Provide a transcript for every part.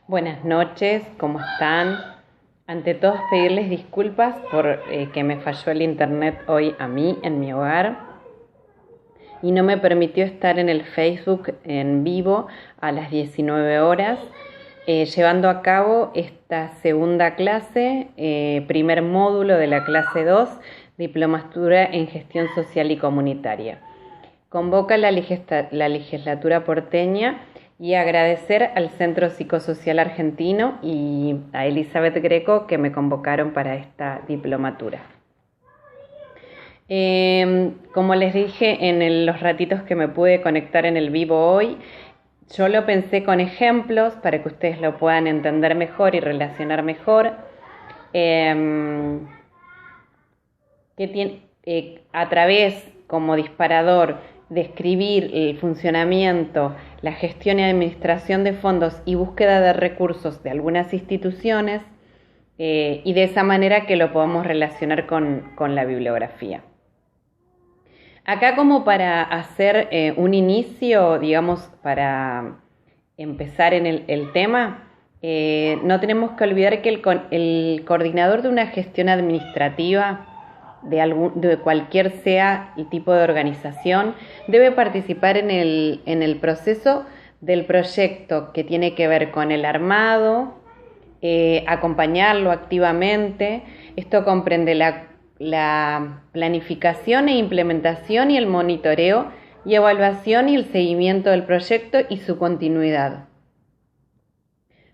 Buenas noches, ¿cómo están? Ante todo, pedirles disculpas por que me falló el internet hoy a mí en mi hogar y no me permitió estar en el Facebook en vivo a las 19 horas, llevando a cabo esta segunda clase, primer módulo de la clase 2, Diplomatura en Gestión Social y Comunitaria. Convoca la legislatura porteña y agradecer al Centro Psicosocial Argentino y a Elizabeth Greco que me convocaron para esta diplomatura. Como les dije en los ratitos que me pude conectar en el vivo hoy, yo lo pensé con ejemplos para que ustedes lo puedan entender mejor y relacionar mejor. A través, como disparador, describir el funcionamiento, la gestión y administración de fondos y búsqueda de recursos de algunas instituciones y de esa manera que lo podamos relacionar con la bibliografía. Acá, como para hacer un inicio, digamos, para empezar en el tema, no tenemos que olvidar que el coordinador de una gestión administrativa de cualquier sea el tipo de organización, debe participar en el proceso del proyecto que tiene que ver con el armado, acompañarlo activamente. Esto comprende la planificación e implementación y el monitoreo y evaluación y el seguimiento del proyecto y su continuidad.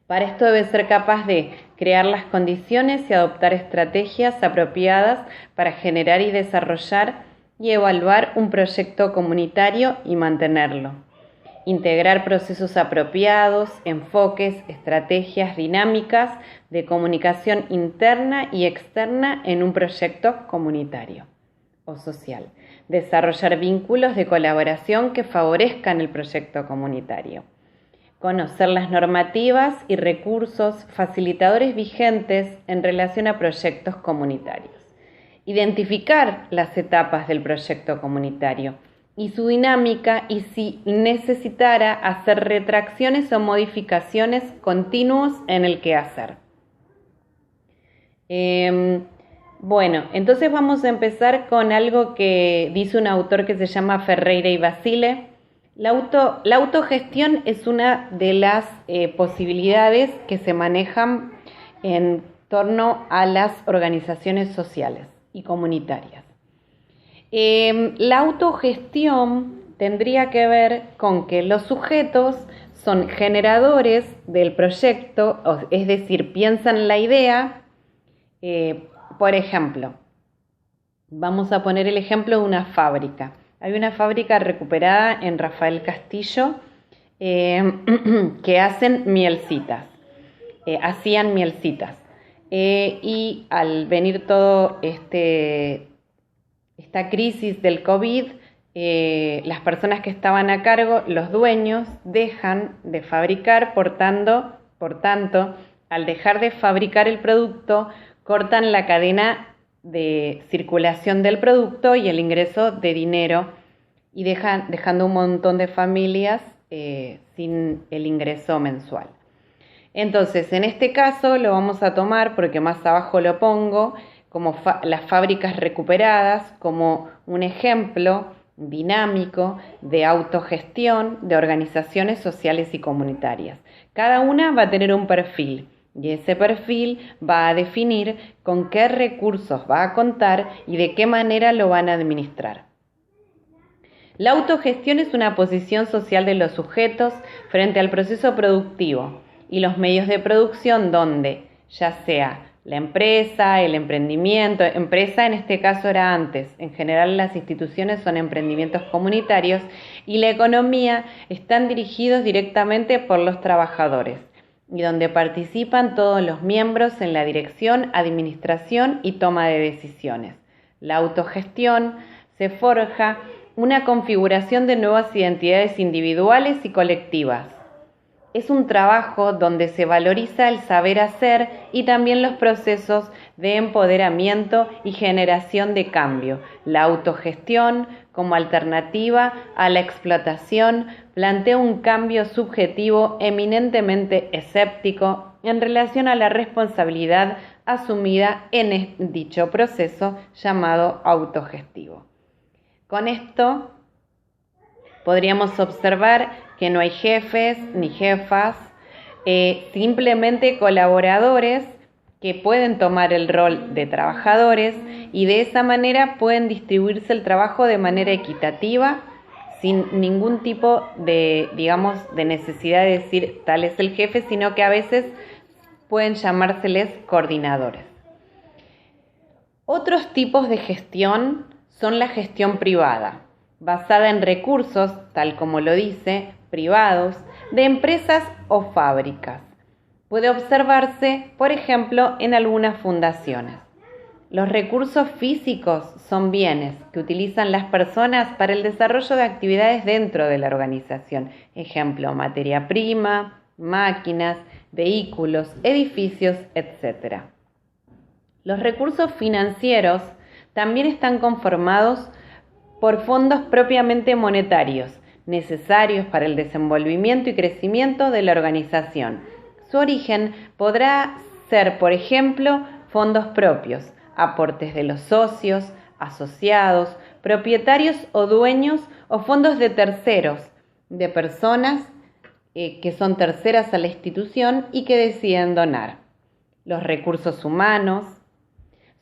Para esto debe ser capaz de crear las condiciones y adoptar estrategias apropiadas para generar y desarrollar y evaluar un proyecto comunitario y mantenerlo. Integrar procesos apropiados, enfoques, estrategias dinámicas de comunicación interna y externa en un proyecto comunitario o social. Desarrollar vínculos de colaboración que favorezcan el proyecto comunitario. Conocer las normativas y recursos facilitadores vigentes en relación a proyectos comunitarios. Identificar las etapas del proyecto comunitario y su dinámica y si necesitara hacer retracciones o modificaciones continuos en el quehacer. Bueno, entonces vamos a empezar con algo que dice un autor que se llama Ferreira y Basile. La autogestión es una de las posibilidades que se manejan en torno a las organizaciones sociales y comunitarias. La autogestión tendría que ver con que los sujetos son generadores del proyecto, es decir, piensan la idea. Por ejemplo, vamos a poner el ejemplo de una fábrica. Hay una fábrica recuperada en Rafael Castillo que hacen mielcitas, hacían mielcitas. Y al venir todo esta crisis del COVID, las personas que estaban a cargo, los dueños, dejan de fabricar, por tanto, al dejar de fabricar el producto, cortan la cadena de circulación del producto y el ingreso de dinero y dejando un montón de familias sin el ingreso mensual. Entonces, en este caso lo vamos a tomar, porque más abajo lo pongo, como las fábricas recuperadas, como un ejemplo dinámico de autogestión de organizaciones sociales y comunitarias. Cada una va a tener un perfil. Y ese perfil va a definir con qué recursos va a contar y de qué manera lo van a administrar. La autogestión es una posición social de los sujetos frente al proceso productivo y los medios de producción donde, ya sea la empresa, el emprendimiento, empresa en este caso era antes, en general las instituciones son emprendimientos comunitarios y la economía están dirigidos directamente por los trabajadores, y donde participan todos los miembros en la dirección, administración y toma de decisiones. La autogestión se forja una configuración de nuevas identidades individuales y colectivas. Es un trabajo donde se valoriza el saber hacer y también los procesos de empoderamiento y generación de cambio. La autogestión, como alternativa a la explotación, plantea un cambio subjetivo eminentemente escéptico en relación a la responsabilidad asumida en dicho proceso llamado autogestivo. Con esto podríamos observar que no hay jefes ni jefas, simplemente colaboradores que pueden tomar el rol de trabajadores y de esa manera pueden distribuirse el trabajo de manera equitativa, sin ningún tipo de, de necesidad de decir tal es el jefe, sino que a veces pueden llamárseles coordinadores. Otros tipos de gestión son la gestión privada, basada en recursos, tal como lo dice, privados, de empresas o fábricas. Puede observarse, por ejemplo, en algunas fundaciones. Los recursos físicos son bienes que utilizan las personas para el desarrollo de actividades dentro de la organización. Ejemplo, materia prima, máquinas, vehículos, edificios, etc. Los recursos financieros también están conformados por fondos propiamente monetarios, necesarios para el desenvolvimiento y crecimiento de la organización. Su origen podrá ser, por ejemplo, fondos propios, aportes de los socios, asociados, propietarios o dueños o fondos de terceros, de personas que son terceras a la institución y que deciden donar. Los recursos humanos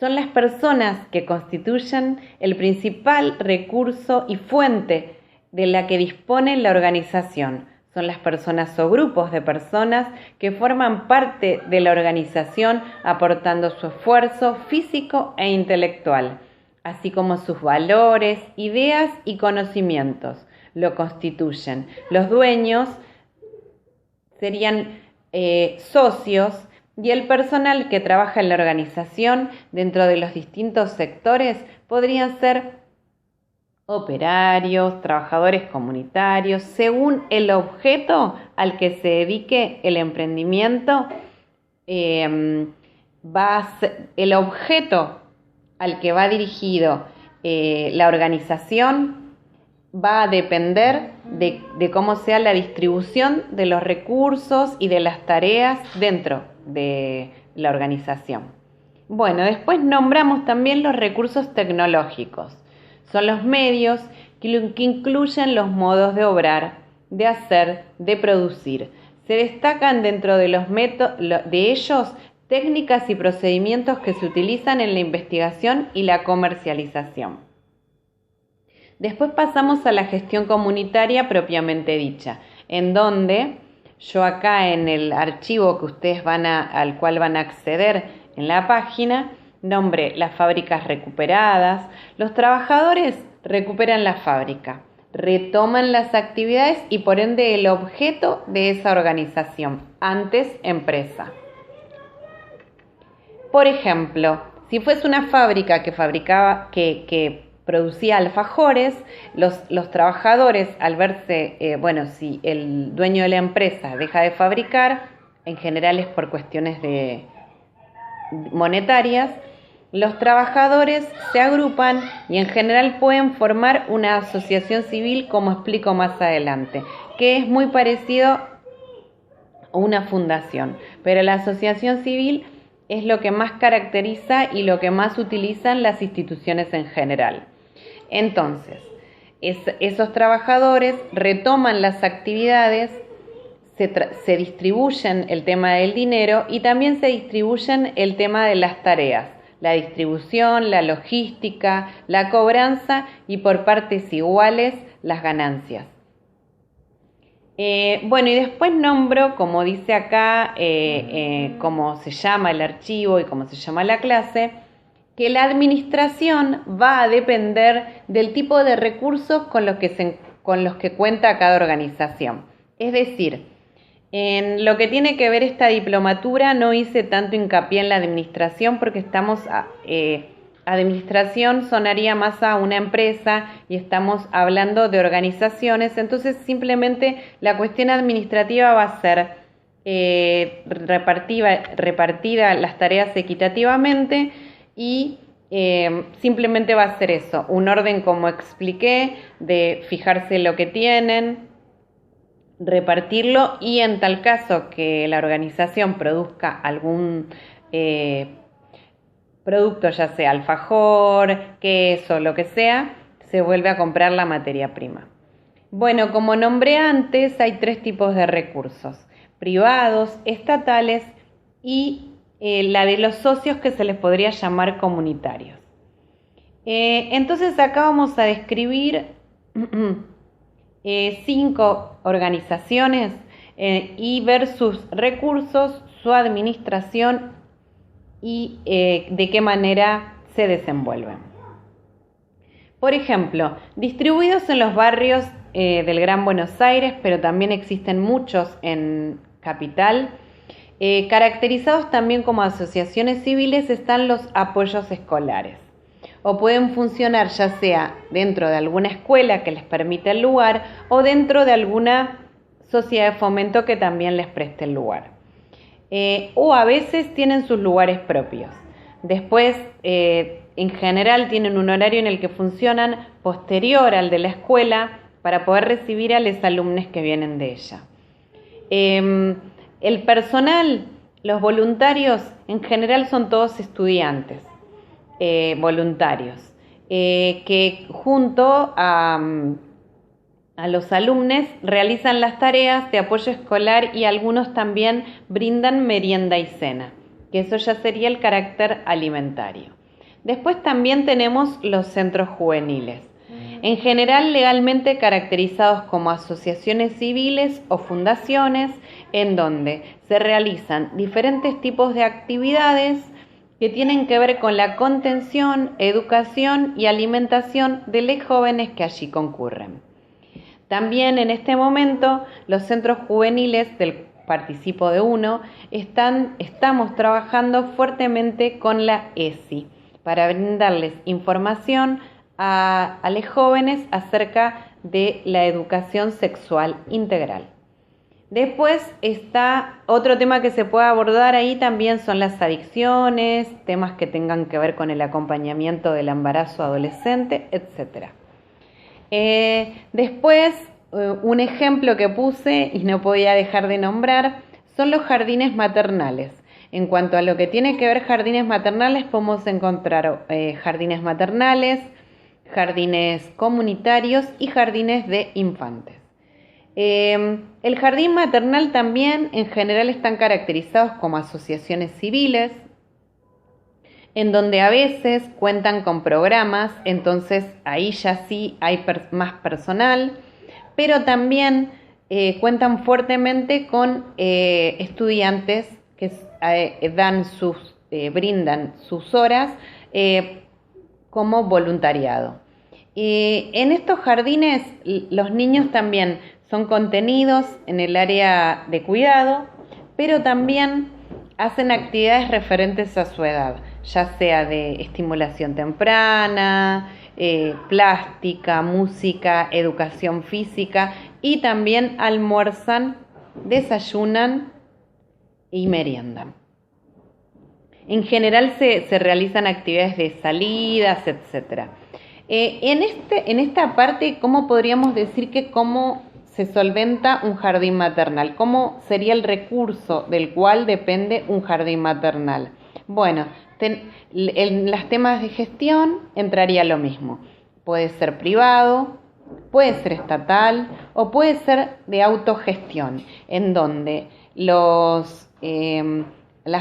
son las personas que constituyen el principal recurso y fuente de la que dispone la organización. Son las personas o grupos de personas que forman parte de la organización aportando su esfuerzo físico e intelectual, así como sus valores, ideas y conocimientos. Lo constituyen. Los dueños serían socios y el personal que trabaja en la organización dentro de los distintos sectores podrían ser operarios, trabajadores comunitarios, según el objeto al que se dedique el emprendimiento, el objeto al que va dirigido la organización va a depender de cómo sea la distribución de los recursos y de las tareas dentro de la organización. Bueno, después nombramos también los recursos tecnológicos. Son los medios que incluyen los modos de obrar, de hacer, de producir. Se destacan dentro de de ellos técnicas y procedimientos que se utilizan en la investigación y la comercialización. Después pasamos a la gestión comunitaria propiamente dicha, en donde yo acá en el archivo que ustedes al cual van a acceder en la página, nombré las fábricas recuperadas. Los trabajadores recuperan la fábrica, retoman las actividades y por ende el objeto de esa organización, antes empresa. Por ejemplo, si fuese una fábrica que producía alfajores, los trabajadores al verse, si el dueño de la empresa deja de fabricar, en general es por cuestiones monetarias, los trabajadores se agrupan y en general pueden formar una asociación civil, como explico más adelante, que es muy parecido a una fundación, pero la asociación civil es lo que más caracteriza y lo que más utilizan las instituciones en general. Entonces, esos trabajadores retoman las actividades, se distribuyen el tema del dinero y también se distribuyen el tema de las tareas, la distribución, la logística, la cobranza y por partes iguales las ganancias. Y después nombro, como dice acá, cómo se llama el archivo y cómo se llama la clase, que la administración va a depender del tipo de recursos con los que cuenta cada organización. Es decir, en lo que tiene que ver esta diplomatura no hice tanto hincapié en la administración porque administración sonaría más a una empresa y estamos hablando de organizaciones, entonces simplemente la cuestión administrativa va a ser repartida las tareas equitativamente y simplemente va a ser eso, un orden como expliqué, de fijarse lo que tienen, repartirlo y en tal caso que la organización produzca algún producto, ya sea alfajor, queso, lo que sea, se vuelve a comprar la materia prima. Bueno, como nombré antes, hay 3 tipos de recursos: privados, estatales y la de los socios, que se les podría llamar comunitarios. Entonces acá vamos a describir 5 organizaciones y ver sus recursos, su administración y de qué manera se desenvuelven. Por ejemplo, distribuidos en los barrios del Gran Buenos Aires, pero también existen muchos en Capital, caracterizados también como asociaciones civiles, están los apoyos escolares. O pueden funcionar ya sea dentro de alguna escuela que les permite el lugar o dentro de alguna sociedad de fomento que también les preste el lugar. O a veces tienen sus lugares propios. Después, en general, tienen un horario en el que funcionan posterior al de la escuela para poder recibir a los alumnos que vienen de ella. El personal, los voluntarios, en general son todos estudiantes voluntarios, que junto a los alumnos realizan las tareas de apoyo escolar y algunos también brindan merienda y cena, que eso ya sería el carácter alimentario. Después también tenemos los centros juveniles, en general legalmente caracterizados como asociaciones civiles o fundaciones, en donde se realizan diferentes tipos de actividades que tienen que ver con la contención, educación y alimentación de los jóvenes que allí concurren. También en este momento los centros juveniles, del participo de uno, estamos trabajando fuertemente con la ESI para brindarles información a los jóvenes acerca de la educación sexual integral. Después está otro tema que se puede abordar ahí también, son las adicciones, temas que tengan que ver con el acompañamiento del embarazo adolescente, etc. Después, un ejemplo que puse y no podía dejar de nombrar son los jardines maternales. En cuanto a lo que tiene que ver jardines maternales, podemos encontrar jardines maternales, jardines comunitarios y jardines de infantes. El jardín maternal también en general están caracterizados como asociaciones civiles, en donde a veces cuentan con programas, entonces ahí ya sí hay más personal, pero también cuentan fuertemente con estudiantes que brindan sus horas como voluntariado. En estos jardines los niños también son contenidos en el área de cuidado, pero también hacen actividades referentes a su edad, ya sea de estimulación temprana, plástica, música, educación física, y también almuerzan, desayunan y meriendan. En general se realizan actividades de salidas, etc. En esta parte, ¿cómo podríamos decir que cómo se solventa un jardín maternal? ¿Cómo sería el recurso del cual depende un jardín maternal? Bueno, en los temas de gestión entraría lo mismo. Puede ser privado, puede ser estatal o puede ser de autogestión, en donde las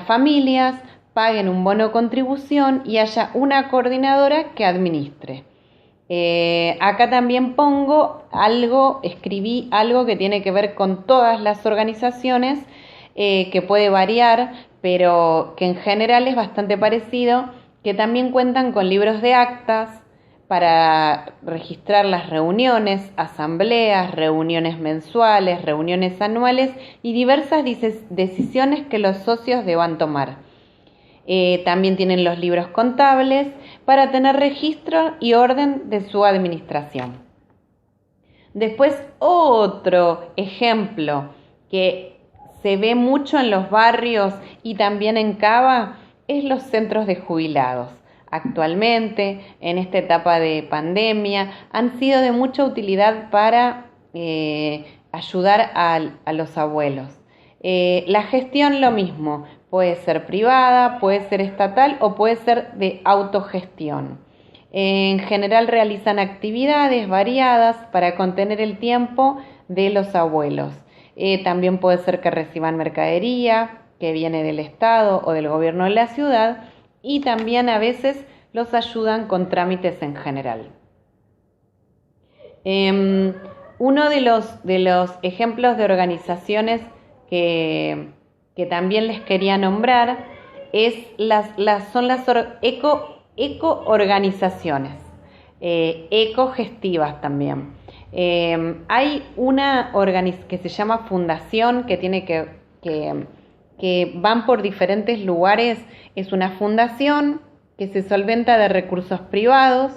familias paguen un bono contribución y haya una coordinadora que administre. Acá también escribí algo que tiene que ver con todas las organizaciones, que puede variar, pero que en general es bastante parecido, que también cuentan con libros de actas para registrar las reuniones, asambleas, reuniones mensuales, reuniones anuales y diversas decisiones que los socios deban tomar. También tienen los libros contables para tener registro y orden de su administración. Después, otro ejemplo que se ve mucho en los barrios y también en Cava es los centros de jubilados. Actualmente, en esta etapa de pandemia, han sido de mucha utilidad para ayudar a los abuelos. La gestión lo mismo, puede ser privada, puede ser estatal o puede ser de autogestión. En general realizan actividades variadas para contener el tiempo de los abuelos. También puede ser que reciban mercadería que viene del Estado o del gobierno de la ciudad, y también a veces los ayudan con trámites en general. Uno de los ejemplos de organizaciones que también les quería nombrar son las eco-organizaciones, ecogestivas también. Hay una que se llama Fundación, que tiene que van por diferentes lugares. Es una fundación que se solventa de recursos privados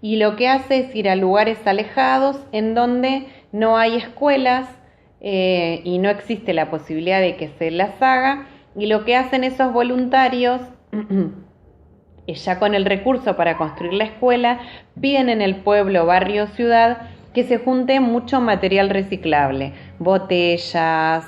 y lo que hace es ir a lugares alejados en donde no hay escuelas y no existe la posibilidad de que se las haga, y lo que hacen esos voluntarios ya con el recurso para construir la escuela, piden en el pueblo, barrio, ciudad que se junte mucho material reciclable, botellas,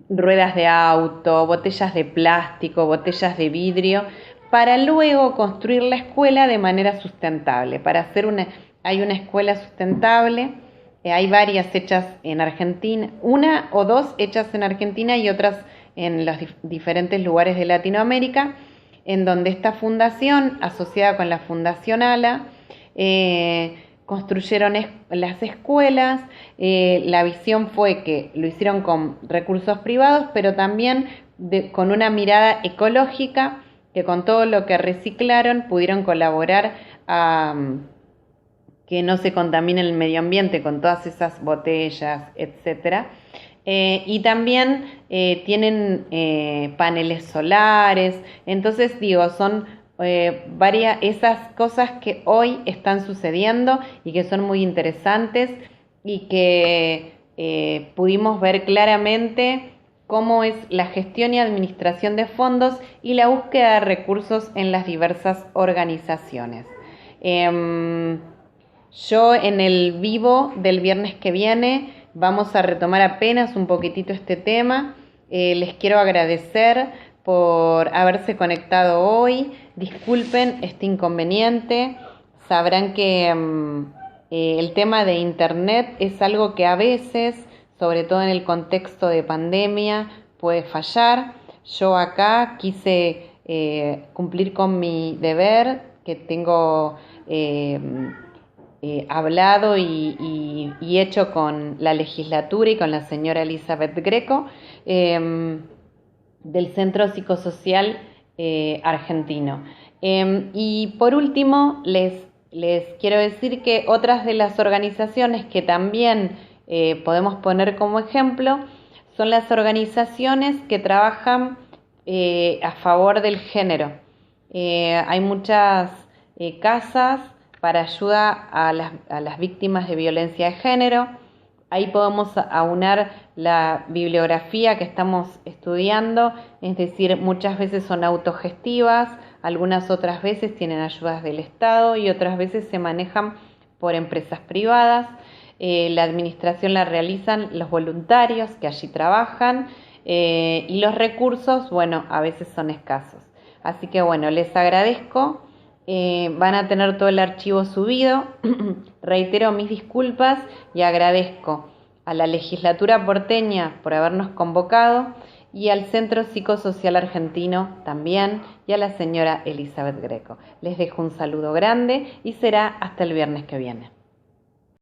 ruedas de auto, botellas de plástico, botellas de vidrio, para luego construir la escuela de manera sustentable. Hay una escuela sustentable, hay varias hechas en Argentina, una o dos hechas en Argentina y otras en los diferentes lugares de Latinoamérica, en donde esta fundación, asociada con la Fundación ALA, construyeron las escuelas. La visión fue que lo hicieron con recursos privados, pero también con una mirada ecológica, que con todo lo que reciclaron pudieron colaborar a que no se contamine el medio ambiente con todas esas botellas, etcétera. Y también tienen paneles solares. Entonces son varias esas cosas que hoy están sucediendo y que son muy interesantes, y que pudimos ver claramente cómo es la gestión y administración de fondos y la búsqueda de recursos en las diversas organizaciones. Yo en el vivo del viernes que viene vamos a retomar apenas un poquitito este tema. Les quiero agradecer por haberse conectado hoy. Disculpen este inconveniente. Sabrán que el tema de internet es algo que a veces, sobre todo en el contexto de pandemia, puede fallar. Yo acá quise cumplir con mi deber que tengo hablado y hecho con la legislatura y con la señora Elizabeth Greco del Centro Psicosocial Argentino. Y por último, les quiero decir que otras de las organizaciones que también podemos poner como ejemplo son las organizaciones que trabajan a favor del género. Hay muchas casas para ayuda a las víctimas de violencia de género. Ahí podemos aunar la bibliografía que estamos estudiando, es decir, muchas veces son autogestivas, algunas otras veces tienen ayudas del Estado y otras veces se manejan por empresas privadas. La administración la realizan los voluntarios que allí trabajan, y los recursos, a veces son escasos. Así que les agradezco. Van a tener todo el archivo subido. Reitero mis disculpas y agradezco a la legislatura porteña por habernos convocado, y al Centro Psicosocial Argentino también, y a la señora Elizabeth Greco. Les dejo un saludo grande y será hasta el viernes que viene.